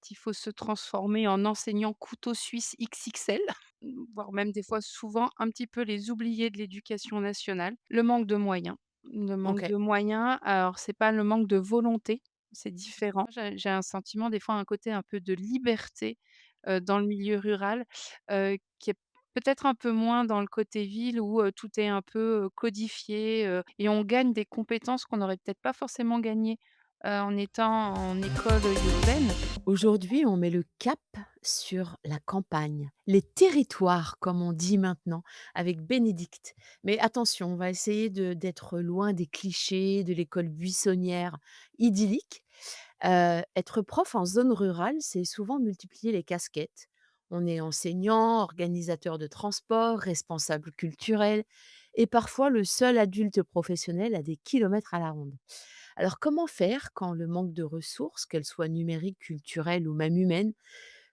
fait, il faut se transformer en enseignant couteau suisse XXL, voire même des fois, souvent, un petit peu les oubliés de l'éducation nationale. Le manque de moyens. Le manque OK. de moyens, alors c'est pas le manque de volonté, c'est différent. J'ai un sentiment, des fois, un côté un peu de liberté, dans le milieu rural, qui est peut-être un peu moins dans le côté ville où, tout est un peu, codifié, et on gagne des compétences qu'on n'aurait peut-être pas forcément gagnées, en étant en école, urbaine. Aujourd'hui, on met le cap sur la campagne, les territoires, comme on dit maintenant, avec Bénédicte. Mais attention, on va essayer d'être loin des clichés de l'école buissonnière idyllique. Être prof en zone rurale, c'est souvent multiplier les casquettes. On est enseignant, organisateur de transport, responsable culturel et parfois le seul adulte professionnel à des kilomètres à la ronde. Alors comment faire quand le manque de ressources, qu'elles soient numériques, culturelles ou même humaines,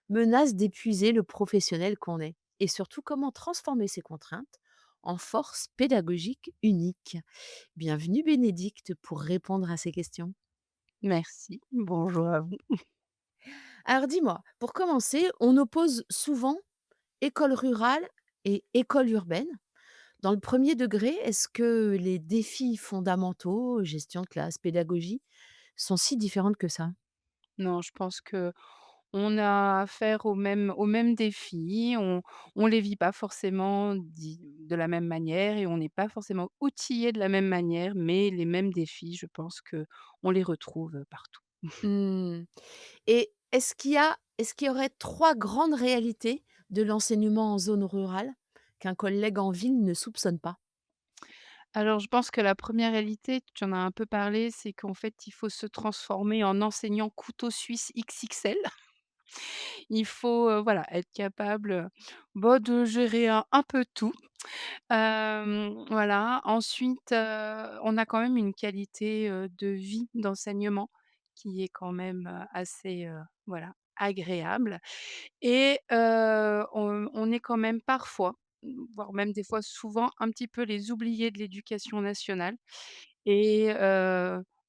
menace d'épuiser le professionnel qu'on est? Et surtout, comment transformer ces contraintes en force pédagogique unique? Bienvenue Bénédicte pour répondre à ces questions. Merci, bonjour à vous. Alors dis-moi, pour commencer, on oppose souvent école rurale et école urbaine. Dans le premier degré, est-ce que les défis fondamentaux, gestion de classe, pédagogie, sont si différentes que ça? Non, je pense qu'on a affaire aux mêmes défis, on les vit pas forcément de la même manière et on n'est pas forcément outillés de la même manière, mais les mêmes défis, je pense qu'on les retrouve, partout. Mmh. Et est-ce qu'il y aurait 3 grandes réalités de l'enseignement en zone rurale qu'un collègue en ville ne soupçonne pas? Alors je pense que la première réalité, tu en as un peu parlé, c'est qu'en fait, il faut se transformer en enseignant couteau suisse XXL. Il faut, voilà, être capable, bah, de gérer un peu tout. Voilà. Ensuite, on a quand même une qualité, de vie d'enseignement qui est quand même, assez, voilà, agréable et on est quand même parfois, voire même des fois souvent, un petit peu les oubliés de l'éducation nationale et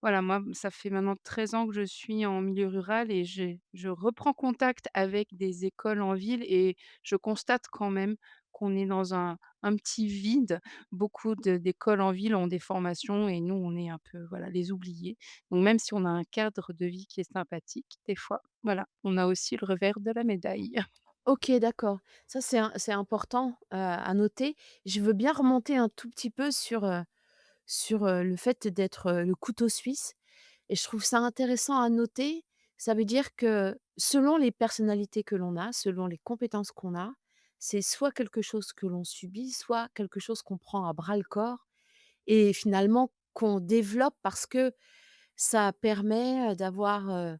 voilà, moi, ça fait maintenant 13 ans que je suis en milieu rural et je reprends contact avec des écoles en ville et je constate quand même qu'on est dans un petit vide. Beaucoup d'écoles en ville ont des formations et nous, on est un peu, voilà, les oubliés. Donc même si on a un cadre de vie qui est sympathique, des fois, voilà, on a aussi le revers de la médaille. OK, d'accord. Ça, c'est important, à noter. Je veux bien remonter un tout petit peu sur le fait d'être, le couteau suisse et je trouve ça intéressant à noter. Ça veut dire que selon les personnalités que l'on a, selon les compétences qu'on a, c'est soit quelque chose que l'on subit, soit quelque chose qu'on prend à bras le corps et finalement qu'on développe parce que ça permet, d'avoir,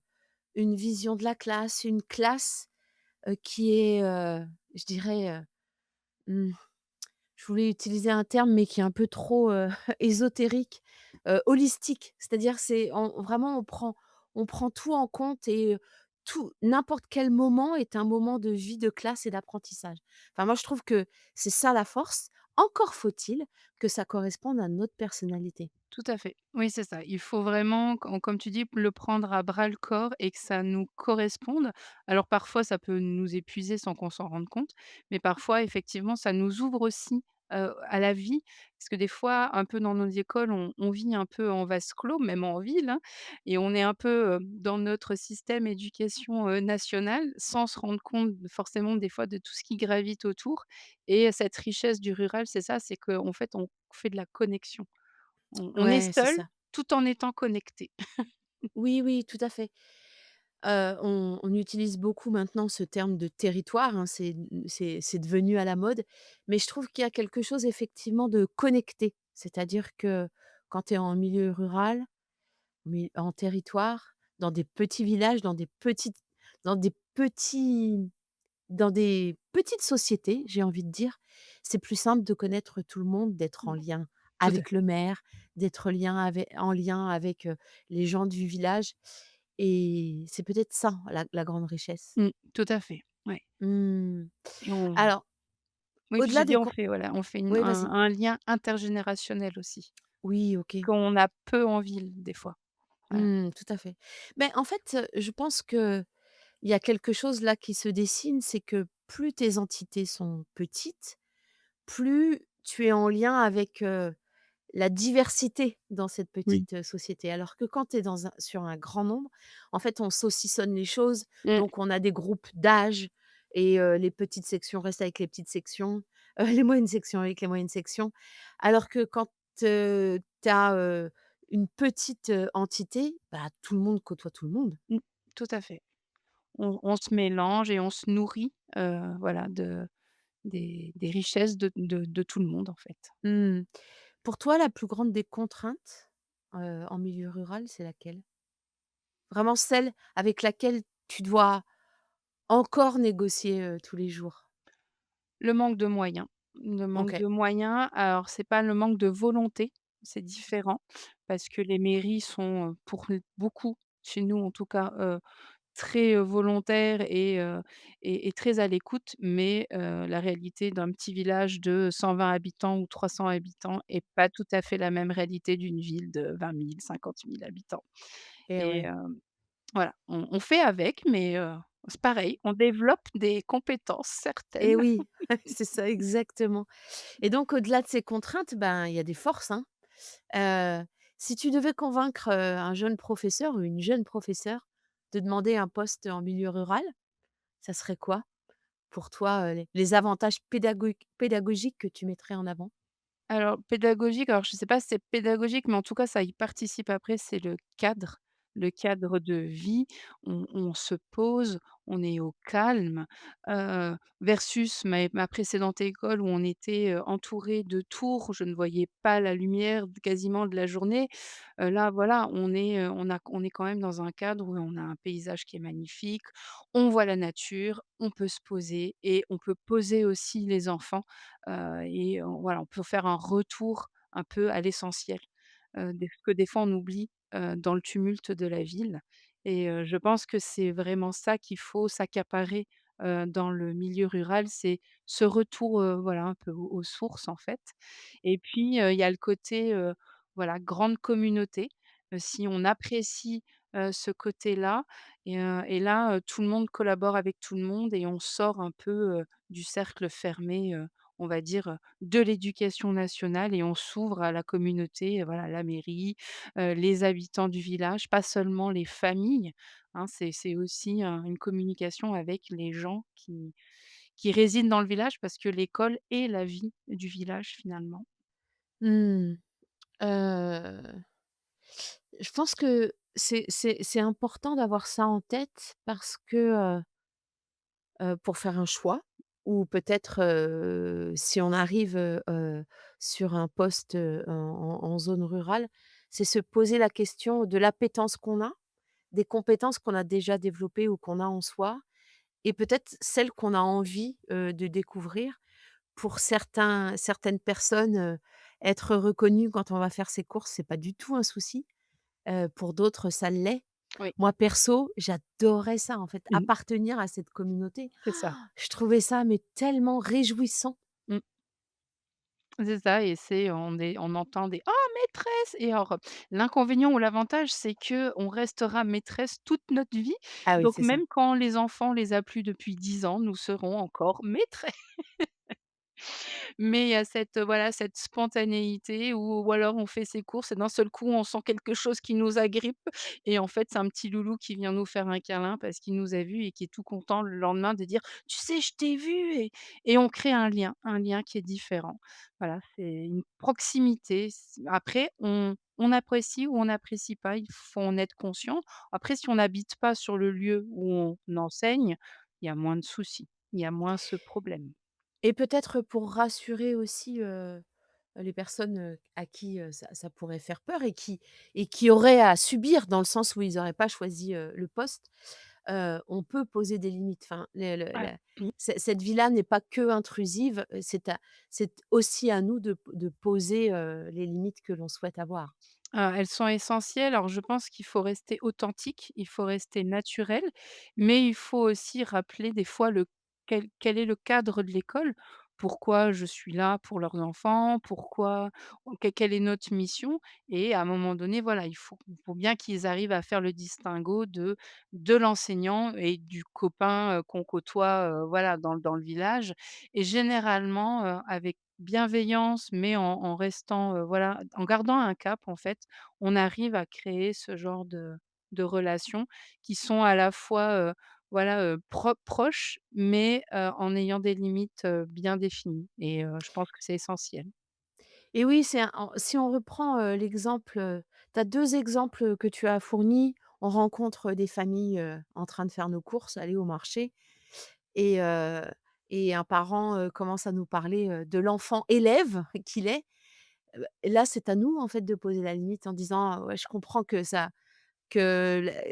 une vision de la classe, une classe, qui est, je dirais, mmh, je voulais utiliser un terme, mais qui est un peu trop, ésotérique, holistique. C'est-à-dire c'est on prend tout en compte et tout n'importe quel moment est un moment de vie de classe et d'apprentissage. Enfin moi je trouve que c'est ça la force. Encore faut-il que ça corresponde à notre personnalité. Tout à fait. Oui, c'est ça. Il faut vraiment, comme tu dis, le prendre à bras le corps et que ça nous corresponde. Alors parfois, ça peut nous épuiser sans qu'on s'en rende compte, mais parfois, effectivement, ça nous ouvre aussi, à la vie. Parce que des fois, un peu dans nos écoles, on vit un peu en vase clos, même en ville, hein, et on est un peu, dans notre système éducation, national, sans se rendre compte forcément des fois de tout ce qui gravite autour et cette richesse du rural, c'est ça, c'est qu'en fait, on fait de la connexion. On est Ouais, c'est seul, ça. tout en étant connecté. Oui, oui, tout à fait. On utilise beaucoup maintenant ce terme de territoire, hein, c'est devenu à la mode, mais je trouve qu'il y a quelque chose effectivement de connecté. C'est-à-dire que quand tu es en milieu rural, mais en territoire, dans des petits villages, dans des petits dans des petites sociétés, j'ai envie de dire, c'est plus simple de connaître tout le monde, d'être en lien Tout à avec le maire, d'être en lien avec, les gens du village et c'est peut-être ça la grande richesse. tout à fait, ouais Mmh. et on Alors, oui, au-delà j'ai dit des on com fait, voilà, on fait oui, un vas-y. un lien intergénérationnel aussi, Oui, OK. qu'on a peu en ville, des fois. Voilà. Mmh, tout à fait. Mais en fait, je pense que il y a quelque chose là qui se dessine, c'est que plus tes entités sont petites, plus tu es en lien avec, la diversité dans cette Oui. petite, société. Alors que quand tu es dans un sur un grand nombre, en fait, on saucissonne les choses, Mmh. donc on a des groupes d'âge et les petites sections restent avec les petites sections, les moyennes sections avec les moyennes sections. Alors que quand, tu as, une petite, entité, bah, tout le monde côtoie tout le monde. Mmh. Tout à fait. On se mélange et on se nourrit, voilà, des richesses de tout le monde, en fait. Mmh. Pour toi, la plus grande des contraintes, en milieu rural, c'est laquelle? Vraiment celle avec laquelle tu dois encore négocier, tous les jours? Le manque de moyens. Le manque OK, de moyens, alors c'est pas le manque de volonté, c'est différent parce que les mairies sont, pour beaucoup, chez nous en tout cas, très, volontaires et très à l'écoute, mais la réalité d'un petit village de 120 habitants ou 300 habitants est pas tout à fait la même réalité d'une ville de 20 000, 50 000 habitants et et ouais, voilà, on fait avec, mais c'est pareil, on développe des compétences et certaines. oui, c'est ça exactement, et donc au-delà de ces contraintes, ben, il y a des forces, hein. Heu, Si tu devais convaincre, un jeune professeur ou une jeune professeure de demander un poste en milieu rural, ça serait quoi pour toi, les avantages pédagogiques que tu mettrais en avant? Alors pédagogique, alors je sais pas si c'est pédagogique, mais en tout cas ça y participe après, c'est le cadre de vie. On se pose, on est au calme, versus ma précédente école où on était, entouré de tours, je ne voyais pas la lumière quasiment de la journée. Là voilà, on est quand même dans un cadre où on a un paysage qui est magnifique, on voit la nature, on peut se poser et on peut poser aussi les enfants. Et voilà, on peut faire un retour un peu à l'essentiel, des fois on oublie, dans le tumulte de la ville et je pense que c'est vraiment ça qu'il faut s'accaparer, dans le milieu rural, c'est ce retour, voilà, un peu aux sources, en fait et puis, il y a le côté, voilà, grande communauté, si on apprécie, ce côté-là et là, tout le monde collabore avec tout le monde et on sort un peu, du cercle fermé, on va dire, de l'éducation nationale et on s'ouvre à la communauté, voilà, la mairie, les habitants du village, pas seulement les familles, hein. C'est aussi, une communication avec les gens qui résident dans le village parce que l'école est la vie du village finalement. Mmh, heu, je pense que c'est important d'avoir ça en tête parce que, pour faire un choix ou peut-être, si on arrive, sur un poste, en zone rurale, c'est se poser la question de l'appétence qu'on a, des compétences qu'on a déjà développées ou qu'on a en soi et peut-être celles qu'on a envie, de découvrir. Pour certaines personnes, être reconnu quand on va faire ses courses, c'est pas du tout un souci, pour d'autres, ça l'est. Oui. Moi perso, j'adorais ça en fait, Mmh. appartenir à cette communauté. C'est ça. Je trouvais ça mais tellement réjouissant. Mmh. C'est ça et on entend des: «Oh maîtresse!» et alors, l'inconvénient ou l'avantage, c'est que on restera maîtresse toute notre vie. Ah oui, Donc c'est ça. même quand les enfants les a plus depuis 10 ans, nous serons encore maîtresses. Mais il y a cette, voilà, cette spontanéité ou alors on fait ses courses et d'un seul coup, on sent quelque chose qui nous agrippe et en fait, c'est un petit loulou qui vient nous faire un câlin parce qu'il nous a vus et qui est tout content le lendemain de dire: «Tu sais, je t'ai vu» et on crée un lien qui est différent. Voilà, c'est une proximité. Après, on apprécie ou on n'apprécie pas, il faut en être conscient. Après, si on n'habite pas sur le lieu où on enseigne, il y a moins de soucis, il y a moins ce problème. Et peut-être pour rassurer aussi, les personnes, à qui, ça pourrait faire peur et qui auraient à subir dans le sens où ils auraient pas choisi, le poste, on peut poser des limites. Enfin, Ouais. cette vie-là n'est pas que intrusive, c'est aussi à nous de poser, les limites que l'on souhaite avoir. Elles sont essentielles. Alors je pense qu'il faut rester authentique, il faut rester naturel, mais il faut aussi rappeler des fois quel est le cadre de l'école pourquoi je suis là pour leurs enfants, pourquoi quelle est notre mission et à un moment donné, voilà, il faut bien qu'ils arrivent à faire le distinguo de l'enseignant et du copain, qu'on côtoie, voilà, dans le village et généralement, avec bienveillance, mais en restant, voilà, en gardant un cap, en fait, on arrive à créer ce genre de relations qui sont à la fois, voilà, proches, mais en ayant des limites, bien définies et je pense que c'est essentiel. Et oui, c'est un en si on reprend, l'exemple, tu as 2 exemples que tu as fournis. On rencontre des familles, en train de faire nos courses, aller au marché et heu et un parent, commence à nous parler, de l'enfant élève qu'il est. Là, c'est à nous, en fait, de poser la limite en disant: «Ouais, je comprends que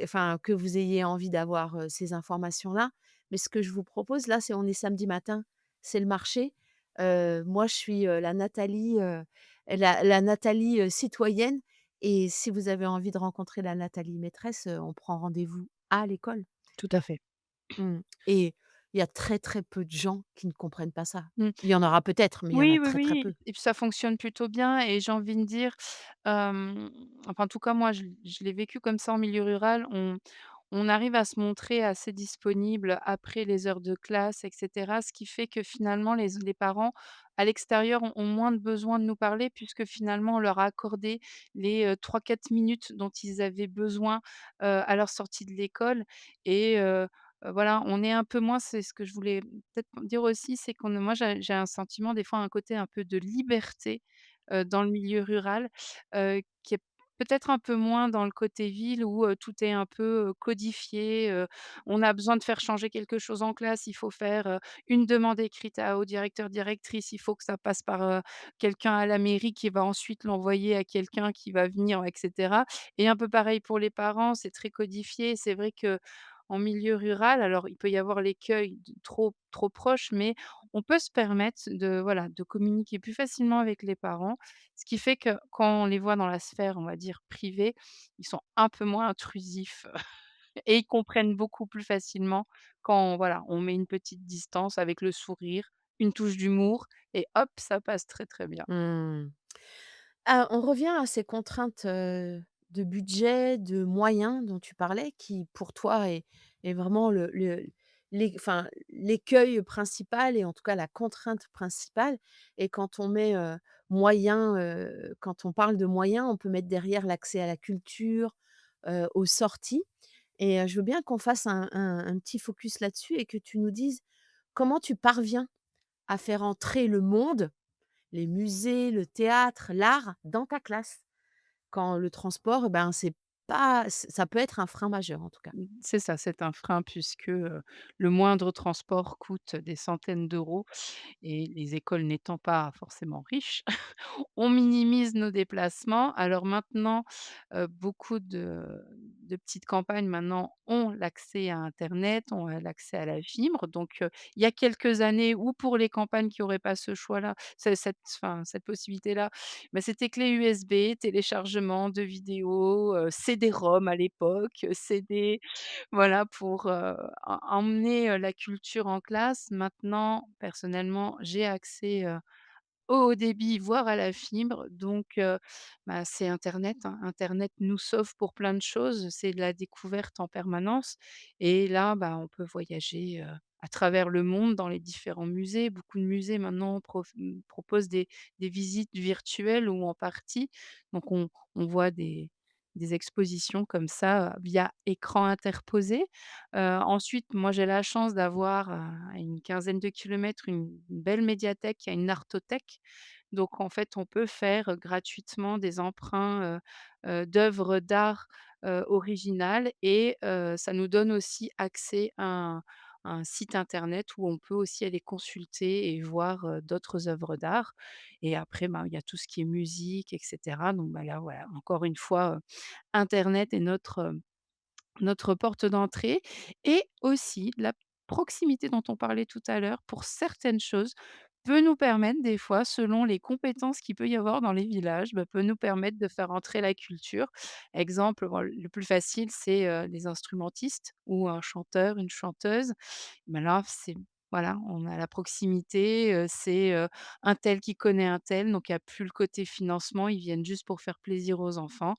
enfin, que vous ayez envie d'avoir, ces informations-là. Mais ce que je vous propose là, c'est on est samedi matin, c'est le marché. Moi, je suis, la Nathalie, la Nathalie, citoyenne et si vous avez envie de rencontrer la Nathalie maîtresse, on prend rendez-vous à l'école». Tout à fait. Mmh. Et il y a très, très peu de gens qui ne comprennent pas ça. Mmh. Il y en aura peut-être, mais il y en a Oui, oui, très, très oui peu. et puis ça fonctionne plutôt bien et j'ai envie de dire, enfin, en tout cas, moi, je l'ai vécu comme ça en milieu rural. On arrive à se montrer assez disponible après les heures de classe et cetera, ce qui fait que finalement les parents à l'extérieur ont moins de besoin de nous parler puisque finalement on leur a accordé les, 3-4 minutes dont ils avaient besoin, à leur sortie de l'école et voilà, on est un peu moins c'est ce que je voulais peut-être dire aussi, c'est qu'on moi j'ai un sentiment des fois un côté un peu de liberté, dans le milieu rural, qui est peut-être un peu moins dans le côté ville où, tout est un peu, codifié, on a besoin de faire changer quelque chose en classe, il faut faire, une demande écrite au directeur, directrice, il faut que ça passe par, quelqu'un à la mairie qui va ensuite l'envoyer à quelqu'un qui va venir et cetera et un peu pareil pour les parents, c'est très codifié. C'est vrai qu'en milieu rural, alors il peut y avoir l'écueil de trop proche, mais on peut se permettre de, voilà, de communiquer plus facilement avec les parents ce qui fait que quand on les voit dans la sphère, on va dire privée, ils sont un peu moins intrusifs et ils comprennent beaucoup plus facilement quand, voilà, on met une petite distance avec le sourire, une touche d'humour et hop, ça passe très, très bien. Mmh. Ah, on revient à ces contraintes, de budget, de moyens dont tu parlais qui pour toi est vraiment enfin, l'écueil principal et en tout cas la contrainte principale et quand on met, moyens, quand on parle de moyens, on peut mettre derrière l'accès à la culture, aux sorties et je veux bien qu'on fasse un petit focus là-dessus et que tu nous dises comment tu parviens à faire entrer le monde, les musées, le théâtre, l'art dans ta classe. Quand le transport, eh ben, c'est pas ça peut être un frein majeur en tout cas. C'est ça, c'est un frein puisque, le moindre transport coûte des centaines d'euros et les écoles n'étant pas forcément riches, on minimise nos déplacements. Alors maintenant, beaucoup de petites campagnes maintenant ont l'accès à internet, ont, l'accès à la fibre. Donc, il y a quelques années où pour les campagnes qui n'auraient pas ce choix-là, cette possibilité-là, bah, c'était clé USB, téléchargement de vidéos, CD-ROM à l'époque, CD, voilà pour, emmener, la culture en classe. Maintenant, personnellement, j'ai accès, au haut débit, voire à la fibre donc bah, c'est internet, hein. Internet nous sauve pour plein de choses, c'est de la découverte en permanence et là, bah, on peut voyager, à travers le monde dans les différents musées. Beaucoup de musées maintenant proposent des visites virtuelles ou en partie, donc on voit des expositions comme ça, via écran interposé. Ensuite, moi, j'ai la chance d'avoir, à une quinzaine de kilomètres, une belle médiathèque, il y a une artothèque. Donc en fait, on peut faire, gratuitement des emprunts, d'œuvres d'art, originales et ça nous donne aussi accès à un site internet où on peut aussi aller consulter et voir, d'autres œuvres d'art et après, ben, il y a tout ce qui est musique et cetera. Donc bah, là, voilà, encore une fois, internet est notre porte d'entrée et aussi la proximité dont on parlait tout à l'heure, pour certaines choses, peut nous permettre des fois, selon les compétences qu'il peut y avoir dans les villages, bah, peut nous permettre de faire entrer la culture. Exemple, bon, le plus facile, c'est, les instrumentistes ou un chanteur, une chanteuse. Mais là, c'est voilà, on a la proximité, c'est, un tel qui connaît un tel, donc il y a plus le côté financement, ils viennent juste pour faire plaisir aux enfants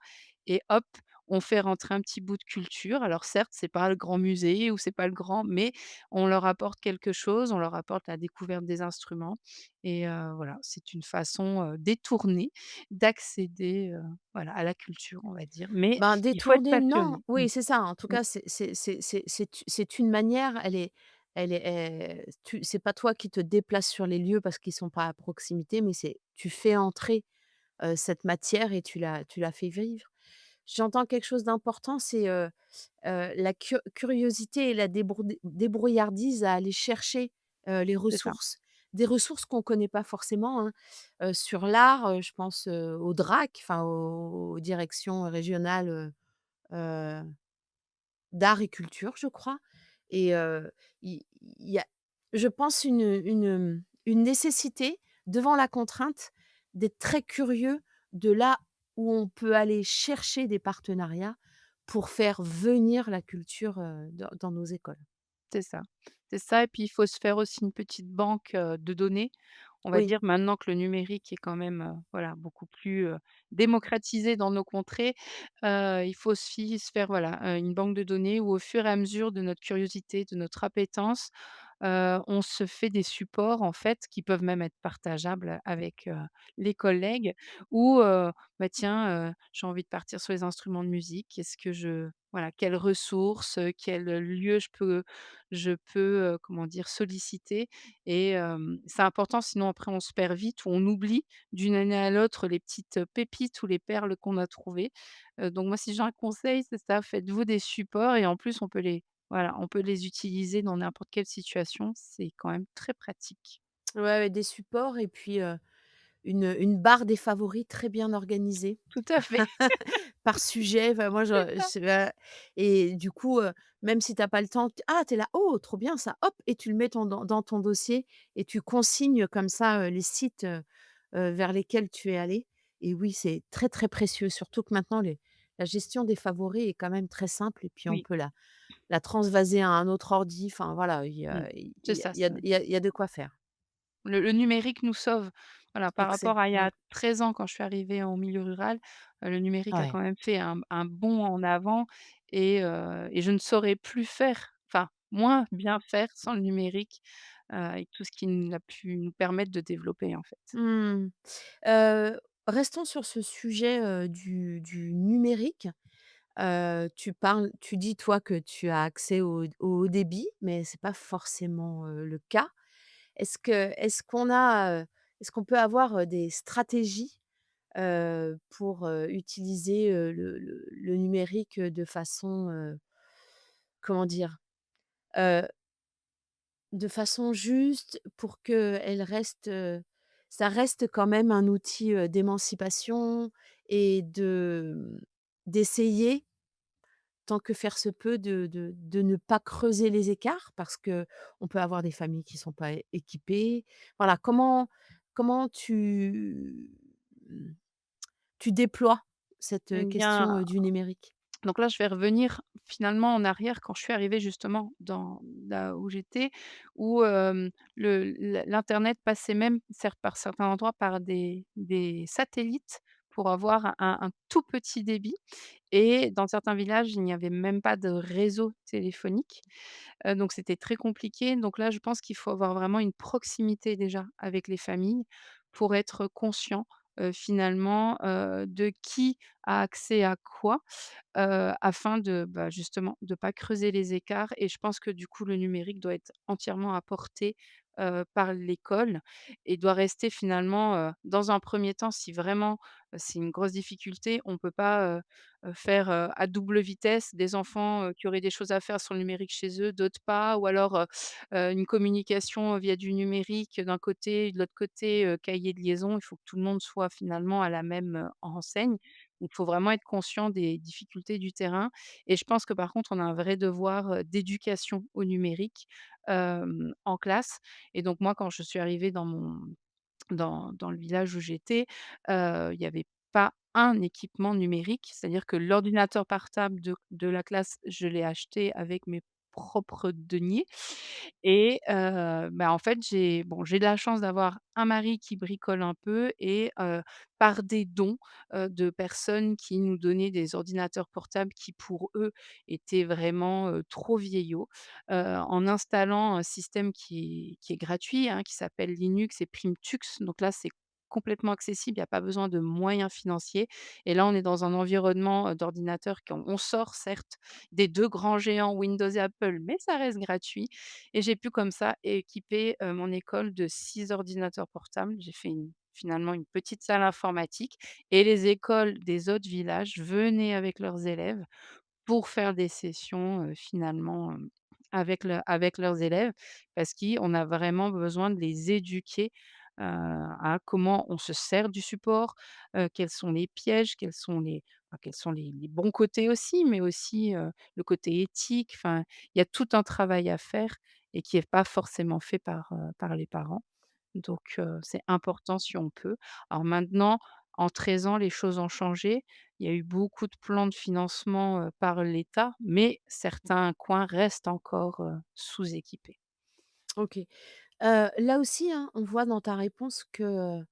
et hop, on fait rentrer un petit bout de culture. Alors certes, c'est pas le grand musée ou c'est pas le grand, mais on leur apporte quelque chose, on leur apporte la découverte des instruments et voilà, c'est une façon, détournée d'accéder, voilà, à la culture, on va dire, mais Ben, il faut être détourner, non. passionné. Mmh. Oui, c'est ça. En tout Mmh. cas, c'est une manière, tu c'est pas toi qui te déplaces sur les lieux parce qu'ils sont pas à proximité, mais c'est tu fais entrer, cette matière et tu la fais vivre. J'entends quelque chose d'important, c'est, la curiosité et la débrouillardise à aller chercher, les C'est ça, ressources. Des ressources qu'on connaît pas forcément, hein. Sur l'art, je pense, aux DRAC, enfin aux directions régionales, heu, d'art et culture, je crois. Et il y a, je pense, une nécessité devant la contrainte d'être très curieux de là où on peut aller chercher des partenariats pour faire venir la culture, dans nos écoles. c'est ça. C'est ça et puis il faut se faire aussi une petite banque, de données. On va Oui, dire maintenant que le numérique est quand même, voilà, beaucoup plus, démocratisé dans nos contrées, il faut aussi se faire, voilà, une banque de données où au fur et à mesure de notre curiosité, de notre appétence, on se fait des supports en fait qui peuvent même être partageables avec, les collègues ou, bah, tiens, j'ai envie de partir sur les instruments de musique. Est-ce que je voilà, quelles ressources, quel lieu je peux, comment dire, solliciter et c'est important sinon après on se perd vite ou on oublie d'une année à l'autre les petites, pépites ou les perles qu'on a trouvées. Donc moi si j'ai un conseil, c'est ça, faites-vous des supports et en plus on peut les voilà, on peut les utiliser dans n'importe quelle situation, c'est quand même très pratique. ouais, ouais, des supports et puis, une barre des favoris très bien organisée. Tout à fait, Par sujet, enfin moi c'est je ça. c'est et du coup, même si tu as pas le temps, ah, tu es là: «Oh, trop bien ça!» hop et tu le mets dans ton dossier et tu consignes comme ça, les sites, vers lesquels tu es allé. Et oui, c'est très, très précieux, surtout que maintenant la gestion des favoris est quand même très simple et puis on Oui, peut la transvaser à un autre ordi, enfin voilà, mmh, c'est ça, il y a ça il y a de quoi faire. le numérique nous sauve. Voilà, par rapport à il y Ouais. a 13 ans quand je suis arrivée en milieu rural, le numérique a Ouais. quand même fait un bond en avant et je ne saurais plus faire, enfin moins bien faire sans le numérique, et tout ce qu'il a pu nous permettre de développer en fait. Mmh. Restons sur ce sujet, du numérique. Tu dis toi que tu as accès au haut débit, mais c'est pas forcément, le cas. Est-ce qu'on peut avoir, des stratégies, pour, utiliser, le numérique, de façon, comment dire? Heu, de façon juste pour qu'elle reste, ça reste quand même un outil, d'émancipation et d'essayer tant que faire se peut de ne pas creuser les écarts parce que on peut avoir des familles qui sont pas équipées. Voilà, comment mmh, tu déploies cette, Eh bien question, du numérique? donc là, je vais revenir finalement en arrière quand je suis arrivée justement dans là où j'étais, où, l'internet passait même, certes par certains endroits, par des satellites pour avoir un tout petit débit et dans certains villages, il n'y avait même pas de réseau téléphonique. Donc c'était très compliqué. Donc là, je pense qu'il faut avoir vraiment une proximité déjà avec les familles pour être conscient, finalement, de qui a accès à quoi. Afin de, bah, justement, de pas creuser les écarts et je pense que du coup le numérique doit être entièrement apporté, par l'école et doit rester finalement, dans un premier temps si vraiment, c'est une grosse difficulté, on peut pas, faire, à double vitesse des enfants, qui auraient des choses à faire sur le numérique chez eux, d'autres pas ou alors, une communication, via du numérique d'un côté, de l'autre côté, cahier de liaison. Il faut que tout le monde soit finalement à la même, enseigne. Il faut vraiment être conscient des difficultés du terrain et je pense que par contre, on a un vrai devoir, d'éducation au numérique, en classe et donc moi, quand je suis arrivée dans le village où j'étais, il y avait pas un équipement numérique. C'est-à-dire que l'ordinateur portable de la classe, je l'ai acheté avec mes propre denier et en fait, j'ai de la chance d'avoir un mari qui bricole un peu et par des dons, de personnes qui nous donnaient des ordinateurs portables qui, pour eux, étaient vraiment, trop vieillots, en installant un système qui est gratuit, hein, qui s'appelle Linux et Primtux. Donc là, c'est complètement accessible, il y a pas besoin de moyens financiers et là, on est dans un environnement, d'ordinateur qu'on sort certes des 2 grands géants Windows et Apple, mais ça reste gratuit et j'ai pu comme ça équiper, mon école de 6 ordinateurs portables. J'ai fait finalement une petite salle informatique et les écoles des autres villages venaient avec leurs élèves pour faire des sessions, finalement, avec leurs élèves parce qu'on a vraiment besoin de les éduquer, à comment on se sert du support, quels sont les pièges, quels sont les bons côtés aussi, mais aussi, le côté éthique. Enfin, il y a tout un travail à faire et qui est pas forcément fait par les parents. Donc c'est important si on peut. Alors maintenant, en 13 ans, les choses ont changé. Il y a eu beaucoup de plans de financement, par l'État, mais certains coins restent encore, sous-équipés. OK. Là aussi, hein, on voit dans ta réponse que,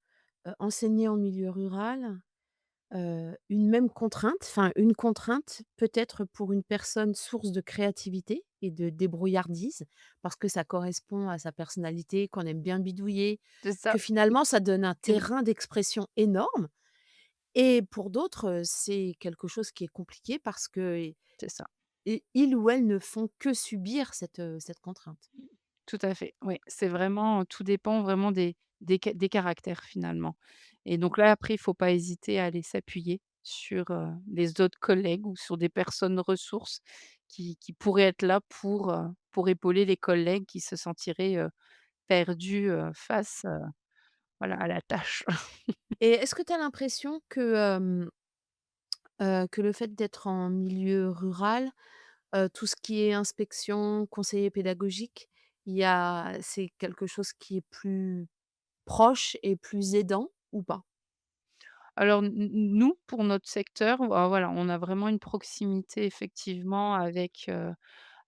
enseigner en milieu rural, une même contrainte, enfin une contrainte peut être pour une personne source de créativité et de débrouillardise, parce que ça correspond à sa personnalité, qu'on aime bien bidouiller, C'est ça, que finalement ça donne un ex terrain d'expression énorme et pour d'autres, c'est quelque chose qui est compliqué parce que c'est ça. ils ou elles ne font que subir cette contrainte. Tout à fait, oui. C'est vraiment tout dépend vraiment des caractères finalement et donc là, après, il faut pas hésiter à aller s'appuyer sur, les autres collègues ou sur des personnes ressources qui pourraient être là pour épauler les collègues qui se sentiraient, perdus, face, voilà, à la tâche. Et est-ce que tu as l'impression que le fait d'être en milieu rural, tout ce qui est inspection, conseiller pédagogique, c'est quelque chose qui est plus proche et plus aidant ou pas? Alors nous, pour notre secteur, voilà, on a vraiment une proximité effectivement avec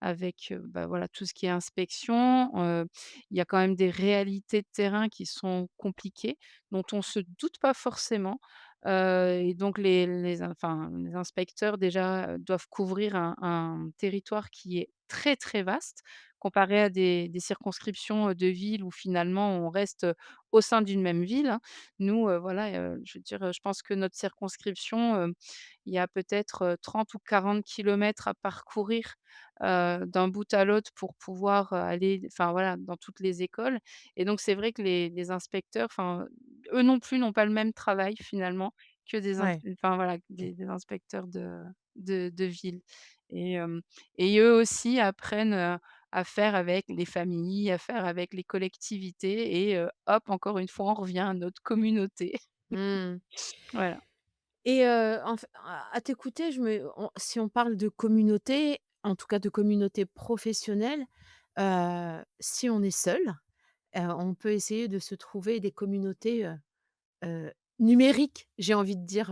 voilà, tout ce qui est inspection. Il y a quand même des réalités de terrain qui sont compliquées, dont on se doute pas forcément, et donc les inspecteurs déjà, doivent couvrir un territoire qui est très, très vaste comparé à des circonscriptions, de villes où finalement on reste, au sein d'une même ville, hein. Nous, voilà, je veux dire, je pense que notre circonscription, il y a peut-être, 30 ou 40 kilomètres à parcourir, d'un bout à l'autre pour pouvoir, aller enfin voilà, dans toutes les écoles et donc c'est vrai que les inspecteurs, enfin, eux non plus n'ont pas le même travail finalement que Ouais. voilà, des inspecteurs de ville et et eux aussi apprennent, à faire avec les familles, à faire avec les collectivités et hop, encore une fois, on revient à notre communauté. Mmh. Voilà. Et en f à t'écouter, je me on si on parle de communauté, en tout cas de communauté professionnelle, si on est seul, on peut essayer de se trouver des communautés, Heu, numérique, j'ai envie de dire,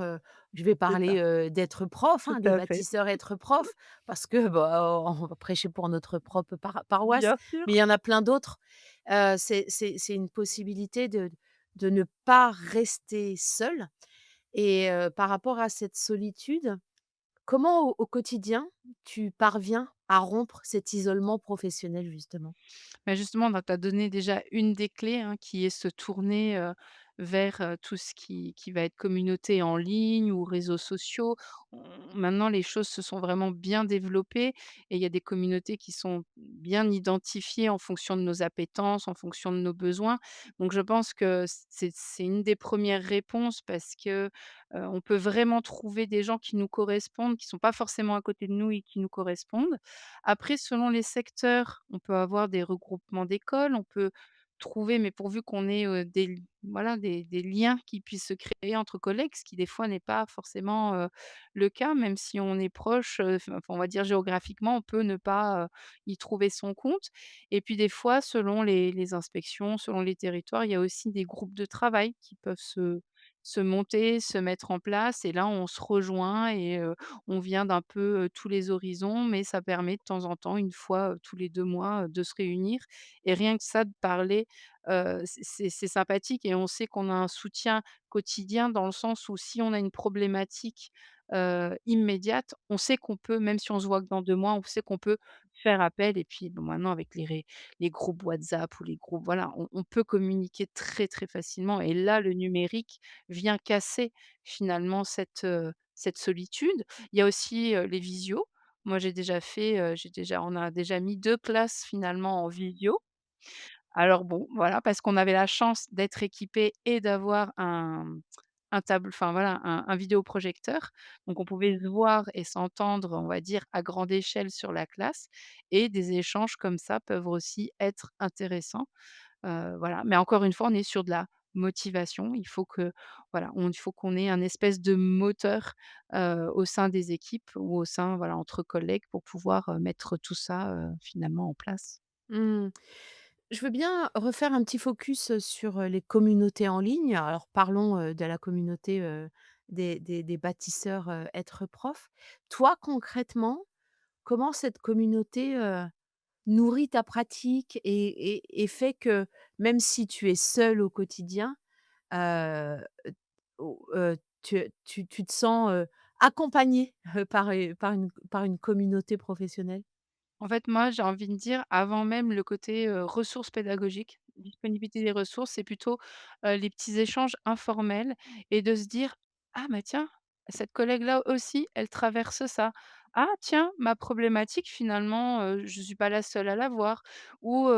je vais C'est ça, parler, d'être prof, tout hein, des à fait. bâtisseurs être prof parce que, bah, on va prêcher pour notre propre paroisse, Bien sûr. mais il y en a plein d'autres. C'est une possibilité de ne pas rester seul et par rapport à cette solitude, comment au quotidien tu parviens à rompre cet isolement professionnel justement? Mais justement, bah, tu as donné déjà une des clés, hein, qui est se tourner, vers, tout ce qui va être communauté en ligne ou réseaux sociaux. Maintenant, les choses se sont vraiment bien développées et il y a des communautés qui sont bien identifiées en fonction de nos appétences, en fonction de nos besoins. Donc je pense que c'est une des premières réponses parce que, on peut vraiment trouver des gens qui nous correspondent, qui sont pas forcément à côté de nous et qui nous correspondent. Après, selon les secteurs, on peut avoir des regroupements d'écoles, on peut trouver, mais pourvu qu'on ait, voilà, des liens qui puissent se créer entre collègues, ce qui des fois n'est pas forcément, le cas, même si on est proche, enfin, on va dire géographiquement, on peut ne pas, y trouver son compte et puis des fois, selon les inspections, selon les territoires, il y a aussi des groupes de travail qui peuvent se monter, se mettre en place et là, on se rejoint et on vient d'un peu, tous les horizons, mais ça permet de temps en temps, une fois, tous les 2 mois, de se réunir et rien que ça, de parler, c'est sympathique et on sait qu'on a un soutien quotidien dans le sens où si on a une problématique, immédiate, on sait qu'on peut, même si on se voit que dans 2 mois, on sait qu'on peut faire appel et puis bon, maintenant avec les groupes WhatsApp ou les groupes voilà, on peut communiquer très, très facilement et là, le numérique vient casser finalement cette solitude. Il y a aussi, les visios. Moi, j'ai déjà on a déjà mis 2 classes finalement en visio. Alors bon, voilà, parce qu'on avait la chance d'être équipés et d'avoir enfin voilà, un vidéoprojecteur. Donc on pouvait se voir et s'entendre, on va dire, à grande échelle sur la classe et des échanges comme ça peuvent aussi être intéressants. Voilà, mais encore une fois, on est sur de la motivation. Il faut qu'on ait un espèce de moteur, au sein des équipes ou au sein, voilà, entre collègues pour pouvoir, mettre tout ça, finalement en place. Mmh. Je veux bien refaire un petit focus, sur, les communautés en ligne. Alors parlons, de la communauté, des bâtisseurs, Être Prof. Toi, concrètement, comment cette communauté, nourrit ta pratique et fait que même si tu es seul au quotidien, heu, au tu te sens, accompagné, par une communauté professionnelle? En fait, moi, j'ai envie de dire, avant même le côté, ressources pédagogiques, disponibilité des ressources, c'est plutôt, les petits échanges informels et de se dire: «Ah bah tiens, cette collègue-là aussi, elle traverse ça. Ah tiens, ma problématique finalement, je ne suis pas la seule à l'avoir» ou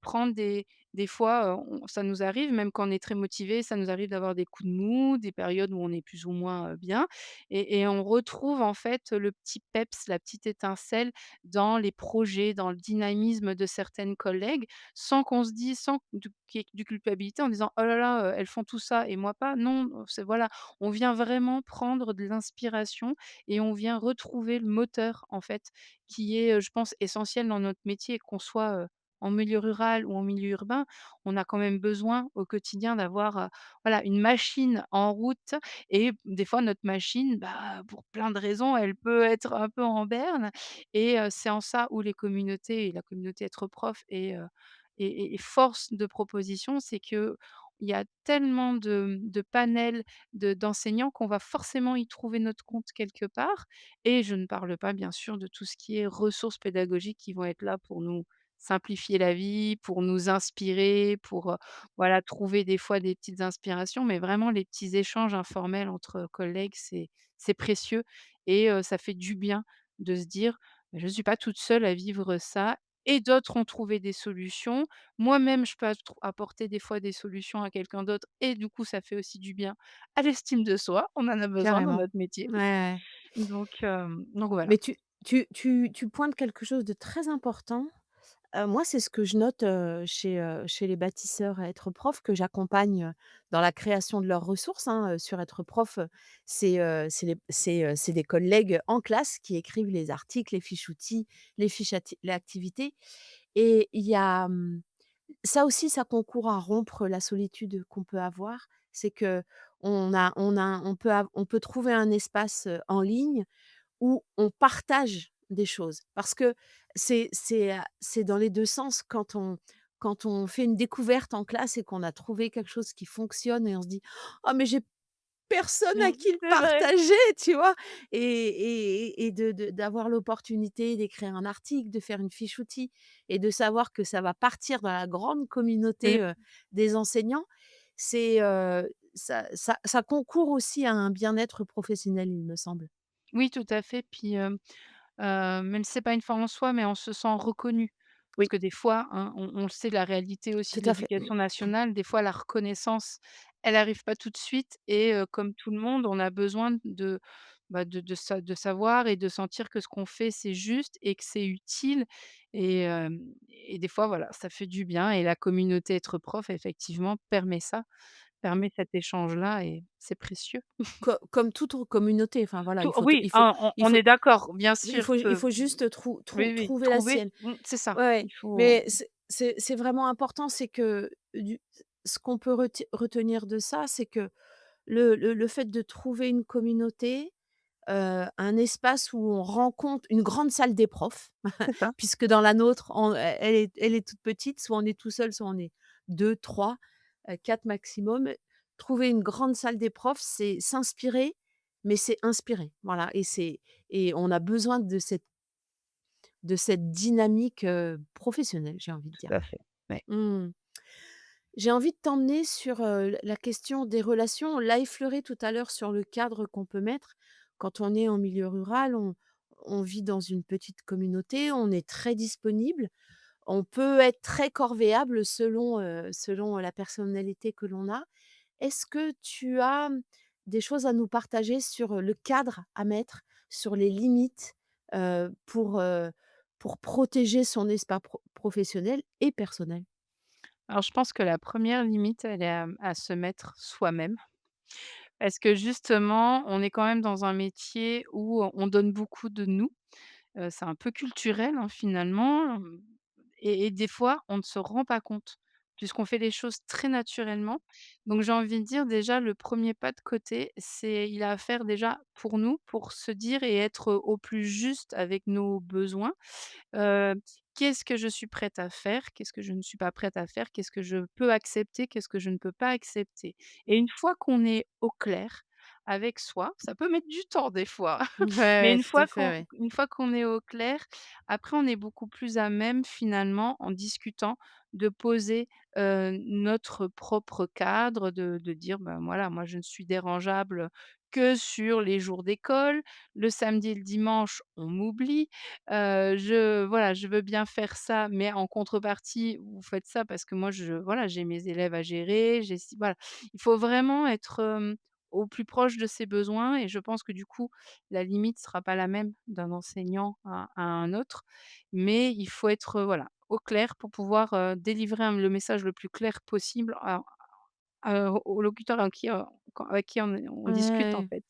prendre des fois, ça nous arrive même quand on est très motivé, ça nous arrive d'avoir des coups de mou, des périodes où on est plus ou moins, bien et on retrouve en fait le petit peps, la petite étincelle dans les projets, dans le dynamisme de certaines collègues, sans qu'on se dise sans du qu'il y ait du culpabilité en disant: «Oh là là, elles font tout ça et moi pas». Non, c'est voilà, on vient vraiment prendre de l'inspiration et on vient retrouver le moteur, en fait, qui est, je pense essentiel dans notre métier, qu'on soit, en milieu rural ou en milieu urbain. On a quand même besoin au quotidien d'avoir, voilà, une machine en route et des fois notre machine, bah, pour plein de raisons, elle peut être un peu en berne et c'est en ça où les communautés et la communauté Être Prof est force de proposition, c'est qu'il y a tellement de panels d'enseignants qu'on va forcément y trouver notre compte quelque part et je ne parle pas bien sûr de tout ce qui est ressources pédagogiques qui vont être là pour nous simplifier la vie, pour nous inspirer, pour, voilà, trouver des fois des petites inspirations, mais vraiment les petits échanges informels entre collègues, c'est précieux et ça fait du bien de se dire: «Je ne suis pas toute seule à vivre ça et d'autres ont trouvé des solutions. Moi-même, je peux apporter des fois des solutions à quelqu'un d'autre et du coup, ça fait aussi du bien à l'estime de soi. On en a besoin dans Carrément. notre métier». Ouais, ouais. Donc voilà. Mais tu pointes quelque chose de très important. Moi, c'est ce que je note, chez les bâtisseurs à Être Prof que j'accompagne, dans la création de leurs ressources, hein, sur Être Prof, c'est des collègues en classe qui écrivent les articles, les fiches outils, les fiches activités et il y a, ça aussi, ça concourt à rompre la solitude qu'on peut avoir. C'est on peut trouver un espace, en ligne où on partage des choses. Parce que c'est dans les 2 sens quand on fait une découverte en classe et qu'on a trouvé quelque chose qui fonctionne et on se dit: «Oh mais j'ai personne à Mmh, qui le c'est vrai. partager», tu vois? Et d'avoir l'opportunité d'écrire un article, de faire une fiche outil et de savoir que ça va partir dans la grande Oui, communauté, des enseignants, c'est, ça concourt aussi à un bien-être professionnel, il me semble. oui, tout à fait. Puis, même si c'est pas une fin en soi, mais on se sent reconnu. Parce Oui, que des fois, hein, on le sait, la réalité aussi tout de à fait. Mmh. l'éducation nationale, des fois la reconnaissance, elle arrive pas tout de suite et comme tout le monde, on a besoin bah, de savoir et de sentir que ce qu'on fait, c'est juste et que c'est utile et des fois, voilà, ça fait du bien et la communauté Être Prof, effectivement, permet cet échange-là et c'est précieux. Comme toute communauté, enfin voilà, Tout oui, hein, il on faut est d'accord, bien sûr il que faut juste oui, oui, trouver la trouver sienne. c'est ça. Ouais, ouais, Il faut mais c'est vraiment important, c'est que du ce qu'on peut retenir de ça, c'est que le fait de trouver une communauté, un espace où on rencontre une grande salle des profs, C'est ça. puisque dans la nôtre, elle est toute petite, soit on est tout seul, soit on est 2, 3, 4 maximum. Trouver une grande salle des profs, c'est s'inspirer, mais c'est inspirer, voilà, et on a besoin de cette dynamique, professionnelle, j'ai envie de Tout dire. à fait. Ouais. Mmh. J'ai envie de t'emmener sur, la question des relations. On l'a effleuré tout à l'heure sur le cadre qu'on peut mettre. Quand on est en milieu rural, on vit dans une petite communauté, on est très disponible, on peut être très corvéable selon la personnalité que l'on a. Est-ce que tu as, des choses à nous partager sur, le cadre à mettre, sur les limites, heu, pour, heu, pour protéger son espace professionnel et personnel? Alors je pense que la première limite, elle est à se mettre soi-même. Parce que justement, on est quand même dans un métier où on donne beaucoup de nous. C'est un peu culturel, hein, finalement, et des fois, on ne se rend pas compte, puisqu'on fait les choses très naturellement. Donc j'ai envie de dire déjà le premier pas de côté, c'est il a à faire déjà pour nous, pour se dire et être au plus juste avec nos besoins. Heu, Qu'est-ce que je suis prête à faire? Qu'est-ce que je ne suis pas prête à faire? Qu'est-ce que je peux accepter? Qu'est-ce que je ne peux pas accepter? Et une fois qu'on est au clair avec soi, ça peut mettre du temps des fois, Ouais, mais ouais, tout à fait, ouais. une fois qu'on est au clair, après on est beaucoup plus à même finalement, en discutant, de poser, notre propre cadre, de dire: «Ben, voilà, moi je ne suis dérangeable que sur les jours d'école. Le samedi et le dimanche, on m'oublie. Je voilà, je veux bien faire ça, mais en contrepartie, vous faites ça parce que moi voilà, j'ai mes élèves à gérer, j'ai ci» voilà. Il faut vraiment être, au plus proche de ses besoins et je pense que du coup, la limite sera pas la même d'un enseignant à un autre. Mais il faut être, voilà, au clair pour pouvoir, délivrer le message le plus clair possible au locuteur avec qui on discute, en Ouais, fait.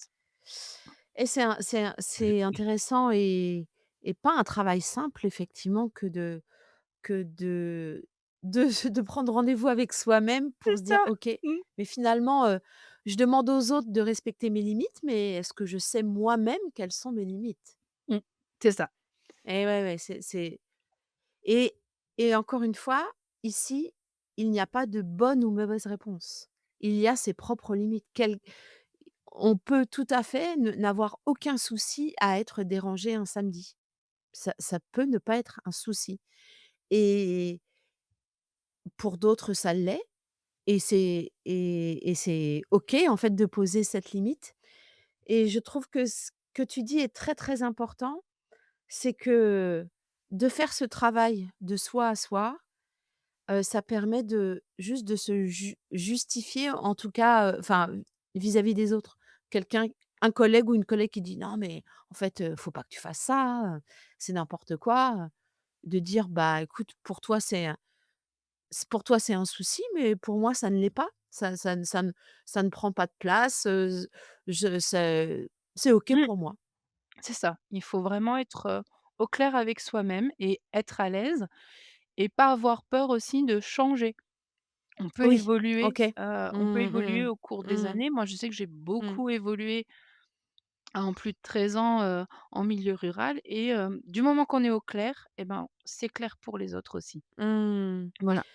et c'est intéressant, et pas un travail simple effectivement que de prendre rendez-vous avec soi-même C'est pour se dire: ça. «OK, Mmh. mais finalement, je demande aux autres de respecter mes limites, mais est-ce que je sais moi-même quelles sont mes limites?» Mmh. C'est ça. Et ouais, ouais, c'est et et encore une fois, ici, il n'y a pas de bonne ou mauvaise réponse. Il y a ses propres limites. On peut tout à fait n'avoir aucun souci à être dérangé un samedi. Ça peut ne pas être un souci, et pour d'autres, ça l'est, et c'est OK, en fait, de poser cette limite, et je trouve que ce que tu dis est très, très important. C'est que de faire ce travail de soi à soi, ça permet de se justifier, en tout cas, enfin, vis-à-vis des autres. Quelqu'un Un collègue ou une collègue qui dit: «Non mais en fait, faut pas que tu fasses ça, c'est n'importe quoi», de dire: «Bah écoute, pour toi c'est un souci, mais pour moi ça ne l'est pas. Ça ne prend pas de place, je c'est OK Mmh. pour moi». C'est ça. Il faut vraiment être, au clair avec soi-même et être à l'aise et pas avoir peur aussi de changer. Oui, OK. On peut Mmh évoluer mh. au cours des Mmh. années. Moi, je sais que j'ai Mmh. beaucoup évolué en plus de 13 ans, en milieu rural et du moment qu'on est au clair et ben, c'est clair pour les autres aussi. Mmh. Voilà.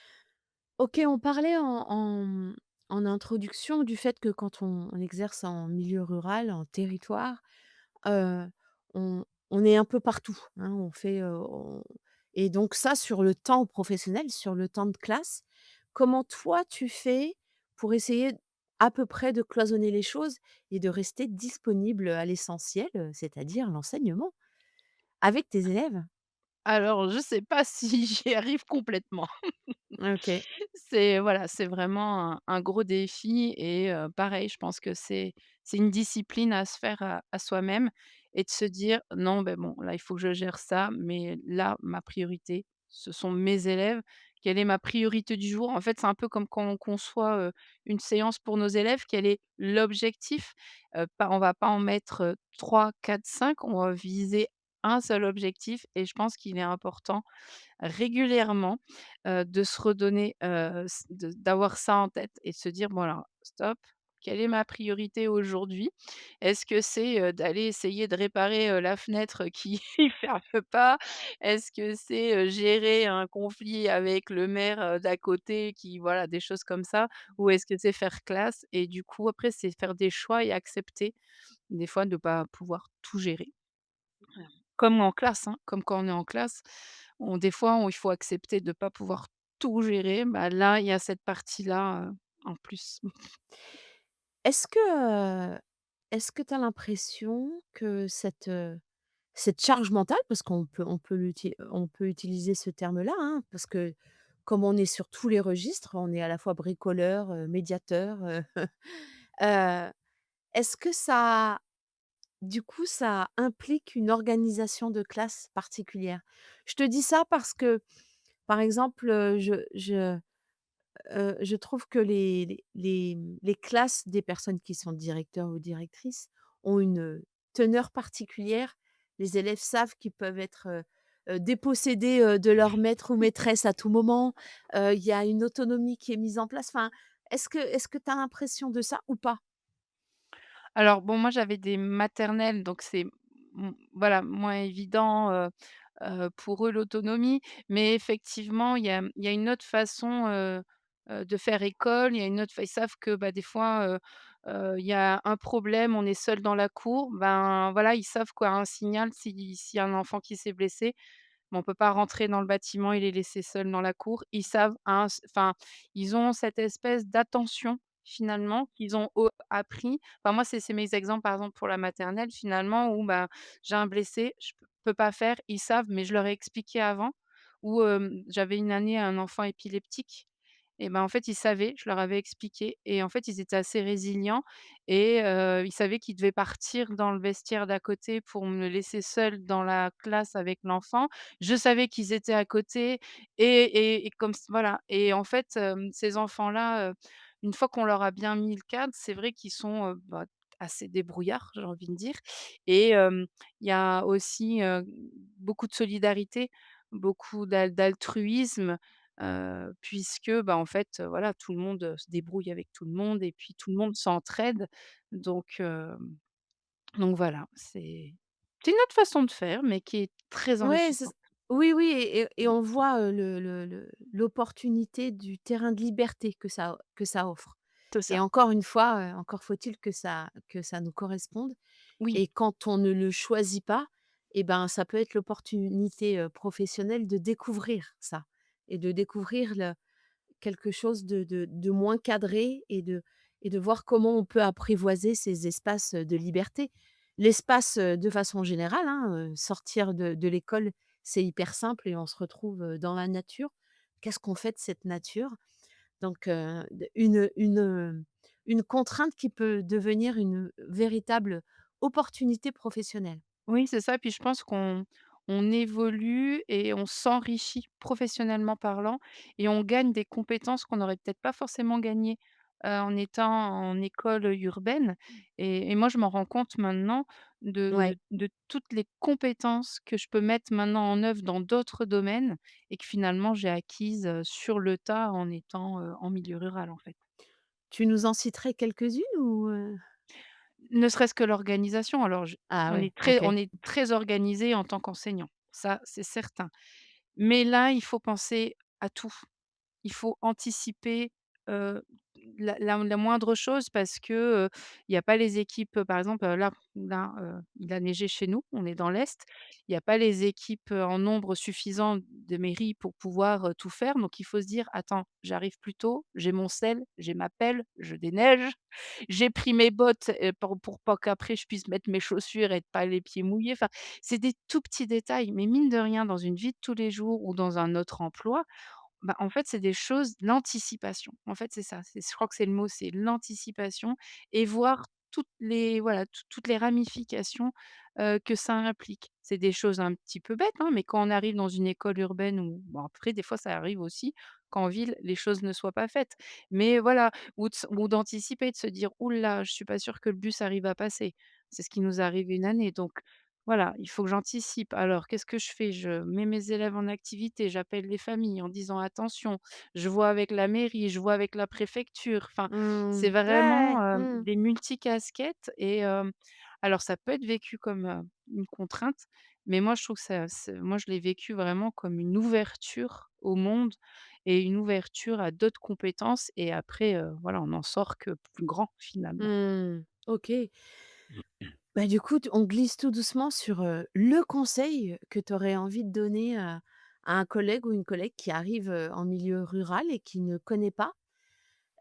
OK, on parlait en introduction du fait que quand on exerce en milieu rural, en territoire, heu, on est un peu partout, hein. Et donc ça, sur le temps professionnel, sur le temps de classe, comment toi tu fais pour essayer à peu près de cloisonner les choses et de rester disponible à l'essentiel, c'est-à-dire l'enseignement, avec tes élèves? Alors je sais pas si j'y arrive complètement. OK. C'est voilà, c'est vraiment un gros défi et pareil, je pense que c'est une discipline à se faire à soi-même et de se dire: «Non, ben bon, là, il faut que je gère ça, mais là, ma priorité, ce sont mes élèves. Quelle est ma priorité du jour?» En fait, c'est un peu comme quand on conçoit, une séance pour nos élèves, quel est l'objectif? Pas on va pas en mettre, 3, 4, 5, on va viser un seul objectif et je pense qu'il est important régulièrement, de se redonner, s de d'avoir ça en tête et de se dire: «Bon alors, stop, Quelle est ma priorité aujourd'hui? Est-ce que c'est, d'aller essayer de réparer, la fenêtre qui ferme pas? Est-ce que c'est, gérer un conflit avec le maire, d'à côté qui voilà, des choses comme ça? Ou est-ce que c'est faire classe? Et du coup, après, c'est faire des choix et accepter, des fois, de pas pouvoir tout gérer. Comme en classe, hein, comme quand on est en classe, des fois, il faut accepter de pas pouvoir tout gérer. Bah, là, il y a cette partie-là, en plus. Est-ce que, est-ce que tu as l'impression que cette charge mentale, parce on peut utiliser ce terme-là, hein, parce que comme on est sur tous les registres, on est à la fois bricoleur, médiateur, heu, est-ce que ça du coup, ça implique une organisation de classe particulière? Je te dis ça parce que, par exemple, je trouve que les classes des personnes qui sont directeurs ou directrices ont une teneur particulière. Les élèves savent qu'ils peuvent être, dépossédés, de leur maître ou maîtresse à tout moment. Il y a une autonomie qui est mise en place. Enfin, est-ce que tu as l'impression de ça ou pas? Alors bon, moi, j'avais des maternelles, donc c'est, voilà, moins évident, pour eux l'autonomie. Mais effectivement, il y a une autre façon, de faire école. Il y a une autre fa Ils savent que, bah, des fois, il y a un problème, on est seul dans la cour. Ben, voilà, ils savent quoi, un signal s'il y a un enfant qui s'est blessé. Mais on peut pas rentrer dans le bâtiment et les laisser seuls dans la cour. Ils savent ils ont cette espèce d'attention finalement qu'ils ont appris. Enfin moi, c'est mes exemples, par exemple, pour la maternelle finalement où, bah, j'ai un blessé, je peux pas faire, ils savent, mais je leur ai expliqué avant. Ou, j'avais une année un enfant épileptique et ben, en fait, ils savaient, je leur avais expliqué et en fait, ils étaient assez résilients et ils savaient qu'ils devaient partir dans le vestiaire d'à côté pour me laisser seule dans la classe avec l'enfant. Je savais qu'ils étaient à côté et comme voilà et en fait, ces enfants-là, une fois qu'on leur a bien mis le cadre, c'est vrai qu'ils sont, bah, assez débrouillards, j'ai envie de dire et il y a aussi, beaucoup de solidarité, beaucoup d'altruisme, puisque, bah, en fait, voilà, tout le monde, se débrouille avec tout le monde et puis tout le monde s'entraide donc voilà, c'est une autre façon de faire mais qui est très Ouais, c'est enrichissante. oui, oui et on voit, le l'opportunité du terrain de liberté que ça offre C'est et ça. encore une fois, encore faut-il que ça nous corresponde Oui. et quand on ne le choisit pas et ben, ça peut être l'opportunité, professionnelle de découvrir ça et de découvrir quelque chose de moins cadré et de voir comment on peut apprivoiser ces espaces, de liberté. L'espace, de façon générale, hein, sortir de l'école, c'est hyper simple et on se retrouve, dans la nature. Qu'est-ce qu'on fait de cette nature? Donc d une contrainte qui peut devenir une véritable opportunité professionnelle. Oui, c'est ça. Puis je pense qu'on évolue et on s'enrichit professionnellement parlant et on gagne des compétences qu'on n'aurait peut-être pas forcément gagnées, en étant en école, urbaine et moi je m'en rends compte maintenant Ouais. de toutes les compétences que je peux mettre maintenant en œuvre dans d'autres domaines et que finalement j'ai acquises, sur le tas en étant, en milieu rural, en fait. Tu nous en citerais quelques-unes ou Ne serait-ce que l'organisation. Alors je Ah ouais, OK. on est très organisé en tant qu'enseignant, ça c'est certain. Mais là, il faut penser à tout. Il faut anticiper, heu, la moindre chose parce que, il y a pas les équipes, par exemple, il a neigé chez nous, on est dans l'est. Il y a pas les équipes, en nombre suffisant de mairie pour pouvoir, tout faire. Donc il faut se dire: «Attends, j'arrive plus tôt, j'ai mon sel, j'ai ma pelle, je déneige, j'ai pris mes bottes, pour pas qu'après je puisse mettre mes chaussures et pas les pieds mouillés». Enfin, c'est des tout petits détails, mais mine de rien, dans une vie de tous les jours ou dans un autre emploi, bah, en fait, c'est des choses l'anticipation. En fait, c'est ça, je crois que c'est le mot, c'est l'anticipation et voir toutes les ramifications, que ça implique. C'est des choses un petit peu bêtes, hein, mais quand on arrive dans une école urbaine ou bon, après des fois ça arrive aussi qu'en ville, les choses ne soient pas faites. Mais voilà, ou d'anticiper, de se dire: «Ouh là, je suis pas sûre que le bus arrive à passer». C'est ce qui nous est arrivé une année, donc voilà, il faut que j'anticipe. Alors qu'est-ce que je fais? Je mets mes élèves en activité, j'appelle les familles en disant: «Attention», je vois avec la mairie, je vois avec la préfecture. Enfin, c'est Mmh. Ouais. vraiment, Mmh. des multicasquettes et alors ça peut être vécu comme, une contrainte, mais moi je trouve que ça moi je l'ai vécu vraiment comme une ouverture au monde et une ouverture à d'autres compétences et après, voilà, on n'en sort que plus grand finalement. Mmh. OK. Bah, du coup, on glisse tout doucement sur, le conseil que tu aurais envie de donner à un collègue ou une collègue qui arrive, en milieu rural et qui ne connaît pas.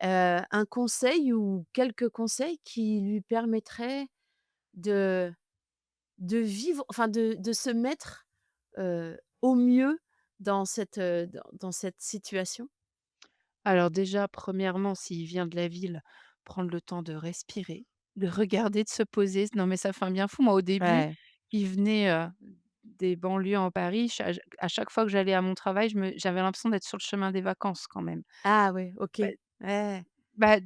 Un conseil ou quelques conseils qui lui permettraient de vivre, enfin de se mettre, au mieux dans cette, dans cette situation? Alors déjà, premièrement, s'il vient de la ville, prendre le temps de respirer, de regarder, de se poser. Non, mais ça fait un bien fou. Moi, au début, Ouais. qui venait, des banlieues en Paris, à chaque fois que j'allais à mon travail, j'avais l'impression d'être sur le chemin des vacances quand même. Ah ouais, OK. Bah Ouais. bah,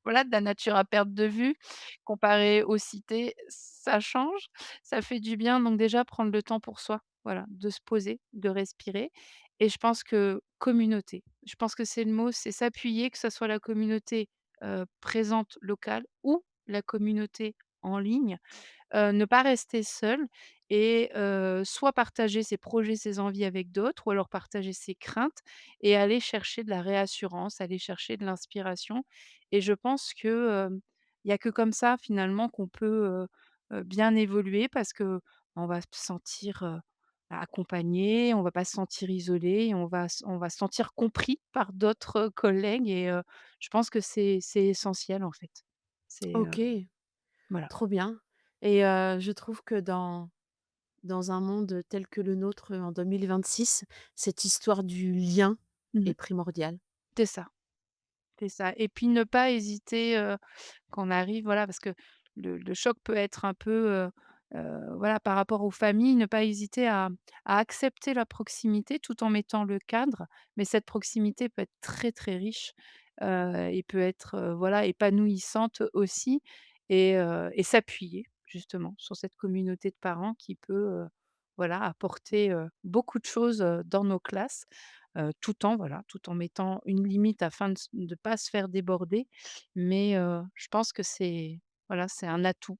voilà, de la nature à perte de vue, comparé aux cités, ça change, ça fait du bien. Donc déjà, prendre le temps pour soi, voilà, de se poser, de respirer et je pense que communauté, je pense que c'est le mot, c'est s'appuyer, que ça soit la communauté, présente locale ou la communauté en ligne. Ne pas rester seul et soit partager ses projets, ses envies avec d'autres ou alors partager ses craintes et aller chercher de la réassurance, aller chercher de l'inspiration et je pense que, il y a que comme ça finalement qu'on peut, bien évoluer parce que on va se sentir, accompagné, on va pas se sentir isolé et on va se sentir compris par d'autres, collègues et je pense que c'est essentiel en fait. C'est, OK, voilà. trop bien. Et je trouve que dans un monde tel que le nôtre, en 2026, cette histoire du lien Mmh. est primordiale. C'est ça. C'est ça et puis ne pas hésiter, quand on arrive, voilà, parce que le choc peut être un peu, voilà, par rapport aux familles, ne pas hésiter à accepter la proximité tout en mettant le cadre, mais cette proximité peut être très, très riche, et peut être, voilà, épanouissante aussi et s'appuyer justement sur cette communauté de parents qui peut, voilà, apporter, beaucoup de choses, dans nos classes. Tout en voilà, tout en mettant une limite afin de pas se faire déborder. Mais je pense que c'est voilà, c'est un atout.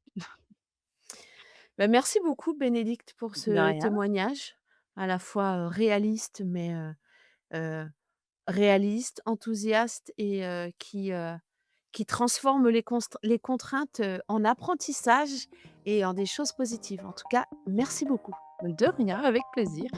Bah, merci beaucoup Bénédicte pour De ce rien. témoignage, à la fois, réaliste, mais réaliste, enthousiaste et qui transforme les contraintes, en apprentissage et en des choses positives. En tout cas, merci beaucoup. De rien, avec plaisir.